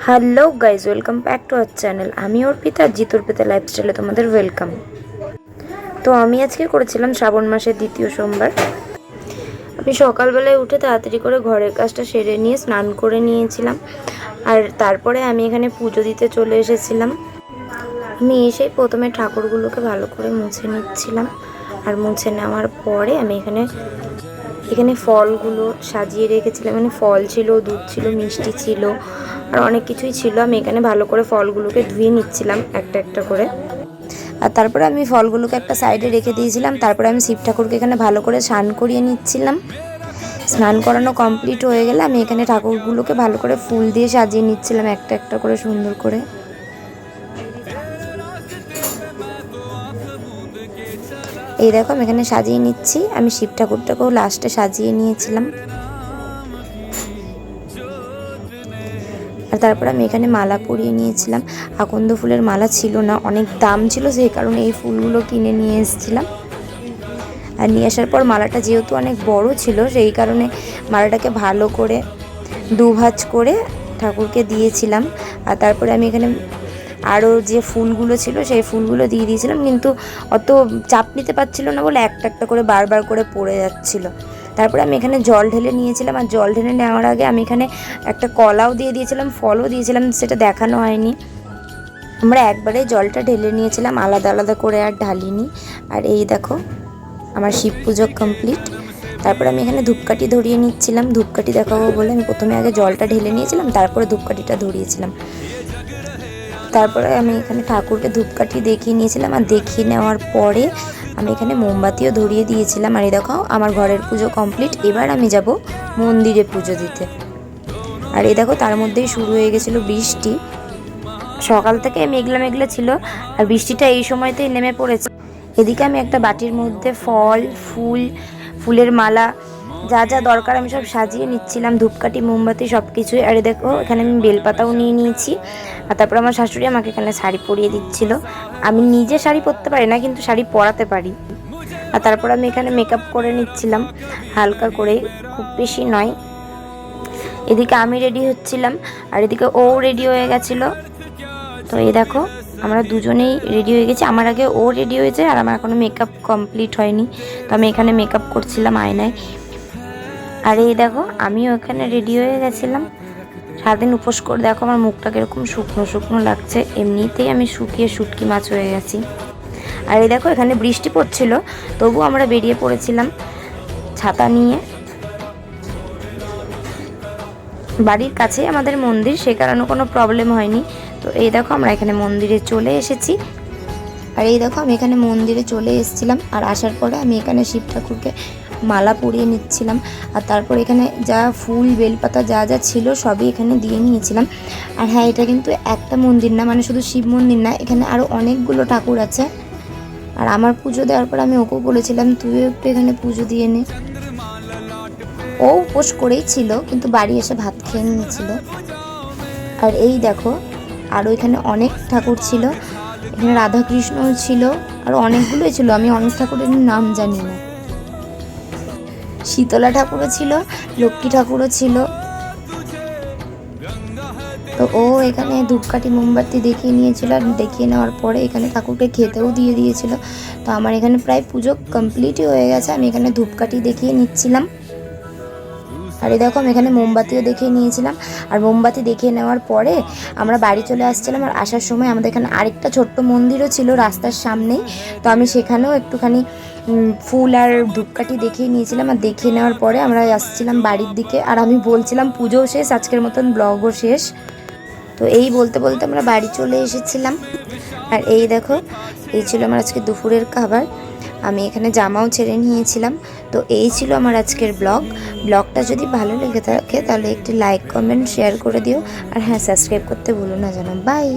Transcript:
Hello guys, welcome back to our channel. আমি অর্পিতা, জিত অর্পিতা লাইফস্টাইলে তোমাদের ওয়েলকাম। তো আমি আজকে করেছিলাম শ্রাবণ মাসের দ্বিতীয় সোমবার। আমি সকালবেলায় উঠে তাড়াতাড়ি করে ঘরের কাজটা সেরে নিয়ে স্নান করে নিয়েছিলাম, আর তারপরে আমি এখানে পুজো দিতে চলে এসেছিলাম। আমি এসেই প্রথমে ঠাকুরগুলোকে ভালো করে মুছে নিচ্ছিলাম, আর মুছে নেওয়ার পরে আমি এখানে ফলগুলো সাজিয়ে রেখেছিলাম। মানে ফল ছিল, দুধ ছিল, মিষ্টি ছিল, আর অনেক কিছুই ছিল। আমি এখানে ভালো করে ফলগুলোকে ধুয়ে নিচ্ছিলাম একটা একটা করে, আর তারপরে আমি ফলগুলোকে একটা সাইডে রেখে দিয়েছিলাম। তারপরে আমি শিব ঠাকুরকে এখানে ভালো করে স্নান করিয়ে নিচ্ছিলাম। স্নান করানো কমপ্লিট হয়ে গেলে আমি এখানে ঠাকুরগুলোকে ভালো করে ফুল দিয়ে সাজিয়ে নিচ্ছিলাম একটা একটা করে সুন্দর করে। এই দেখো আমি এখানে সাজিয়ে নিচ্ছি। আমি শিব ঠাকুরটাকেও লাস্টে সাজিয়ে নিয়েছিলাম, আর তারপরে আমি এখানে মালা পরিয়ে নিয়েছিলাম। আকন্দ ফুলের মালা ছিল না, অনেক দাম ছিল, সেই কারণে এই ফুলগুলো কিনে নিয়ে এসেছিলাম। আর নিয়ে আসার পর মালাটা যেহেতু অনেক বড় ছিল, সেই কারণে মালাটাকে ভালো করে দুভাঁজ করে ঠাকুরকে দিয়েছিলাম। আর তারপরে আমি এখানে আরও যে ফুলগুলো ছিল সেই ফুলগুলো দিয়ে দিয়েছিলাম, কিন্তু অত চাপ নিতে পারছিল না বলে একটা একটা করে বারবার করে পড়ে যাচ্ছিল। তারপরে আমি এখানে জল ঢেলে নিয়েছিলাম, আর জল ঢেলে নেওয়ার আগে আমি এখানে একটা কলাও দিয়ে দিয়েছিলাম, ফলও দিয়েছিলাম, সেটা দেখানো হয়নি। আমরা একবারে জলটা ঢেলে নিয়েছিলাম, আলাদা আলাদা করে আর ঢালিনি। আর এই দেখো আমার শিব পুজো কমপ্লিট। তারপরে আমি এখানে ধূপকাঠি ধরিয়ে নিচ্ছিলাম। ধূপকাঠি দেখাবো বলে আমি প্রথমে আগে জলটা ঢেলে নিয়েছিলাম, তারপরে ধূপকাঠিটা ধরিয়েছিলাম। তারপরে আমি এখানে ঠাকুরকে ধূপকাঠি দেখিয়ে নিয়েছিলাম, আর দেখিয়ে নেওয়ার পরে আমি এখানে মোমবাতিও ধরিয়ে দিয়েছিলাম। আর এই দেখো আমার ঘরের পুজো কমপ্লিট। এবার আমি যাব মন্দিরে পুজো দিতে। আর এই দেখো তার মধ্যেই শুরু হয়ে গেছিলো বৃষ্টি। সকাল থেকে মেঘলা মেঘলা ছিল, আর বৃষ্টিটা এই সময়তেই নেমে পড়েছে। এদিকে আমি একটা বাটির মধ্যে ফল, ফুলের মালা, যা যা দরকার আমি সব সাজিয়ে নিচ্ছিলাম, ধূপকাঠি, মোমবাতি সব কিছুই। আর দেখো এখানে আমি বেলপাতাও নিয়ে নিয়েছি। আর তারপর আমার শাশুড়ি আমাকে এখানে শাড়ি পরিয়ে দিচ্ছিল। আমি নিজে শাড়ি পরতে পারি না, কিন্তু শাড়ি পরাতে পারি। আর তারপর আমি এখানে মেকআপ করে নিচ্ছিলাম হালকা করে, খুব বেশি নয়। এদিকে আমি রেডি হচ্ছিলাম, আর এদিকে ও রেডি হয়ে গেছিলো। তো এই দেখো আমরা দুজনেই রেডি হয়ে গেছি। আমার আগে ও রেডি হয়েছে, আর আমার এখনও মেকআপ কমপ্লিট হয়নি। তো আমি এখানে মেকআপ করছিলাম আয়নায়। আর এই দেখো আমিও এখানে রেডি হয়ে গেছিলাম। সারাদিন উপোস করে দেখো আমার মুখটা কীরকম শুকনো শুকনো লাগছে। এমনিতেই আমি শুকিয়ে শুটকি মাছ হয়ে গেছি। আর এই দেখো এখানে বৃষ্টি পড়ছিল, তবু আমরা বেরিয়ে পড়েছিলাম ছাতা নিয়ে। বাড়ির কাছেই আমাদের মন্দির, সে কারণে কোনো প্রবলেম হয়নি। তো এই দেখো আমরা এখানে মন্দিরে চলে এসেছি। আর এই দেখো আমি এখানে মন্দিরে চলে এসেছিলাম, আর আসার পরে আমি এখানে শিব ঠাকুরকে মালা পরিয়ে নিচ্ছিলাম। আর তারপর এখানে যা ফুল, বেলপাতা যা যা ছিল সবই এখানে দিয়ে নিয়েছিলাম। আর হ্যাঁ, এটা কিন্তু একটা মন্দির না, মানে শুধু শিব মন্দির না, এখানে আরও অনেকগুলো ঠাকুর আছে। আর আমার পুজো দেওয়ার পর আমি ওকেও বলেছিলাম তুইও একটু এখানে পুজো দিয়ে নে। ও উপোস করেই ছিল, কিন্তু বাড়ি এসে ভাত খেয়ে নিয়েছিল। আর এই দেখো আরও এখানে অনেক ঠাকুর ছিল। এখানে রাধাকৃষ্ণও ছিল, আর অনেকগুলোই ছিল, আমি অনেক ঠাকুরের নাম জানি না। শীতলা ঠাকুরও ছিল, লক্ষ্মী ঠাকুরও ছিল। তো ও এখানে ধূপকাঠি, মোমবাতি দেখিয়ে নিয়েছিল, আর দেখিয়ে নেওয়ার পরে এখানে ঠাকুরকে খেতেও দিয়ে দিয়েছিল। তো আমার এখানে প্রায় পুজো কমপ্লিটই হয়ে গেছে। আমি এখানে ধূপকাঠি দেখিয়ে নিচ্ছিলাম। আর এই দেখো আমি এখানে মোমবাতিও দেখিয়ে নিয়েছিলাম। আর মোমবাতি দেখিয়ে নেওয়ার পরে আমরা বাড়ি চলে আসছিলাম। আর আসার সময় আমাদের এখানে আরেকটা ছোট্ট মন্দিরও ছিল রাস্তার সামনেই। তো আমি সেখানেও একটুখানি ফুল আর ধূপকাঠি দেখিয়ে নিয়েছিলাম। আর দেখিয়ে নেওয়ার পরে আমরা আসছিলাম বাড়ির দিকে। আর আমি বলছিলাম পুজোও শেষ, আজকের মতন ব্লগও শেষ। তো এই বলতে বলতে আমরা বাড়ি চলে এসেছিলাম। আর এই দেখো এই ছিল আমার আজকে দুপুরের খাবার। আমি এখানে জামাও ছেড়ে নিয়েছিলাম। তো এই ছিল আমার আজকের ব্লগটা যদি ভালো লেগে থাকে তাহলে একটি লাইক, কমেন্ট, শেয়ার করে দিও। আর হ্যাঁ, সাবস্ক্রাইব করতে ভুলো না যেন। বাই।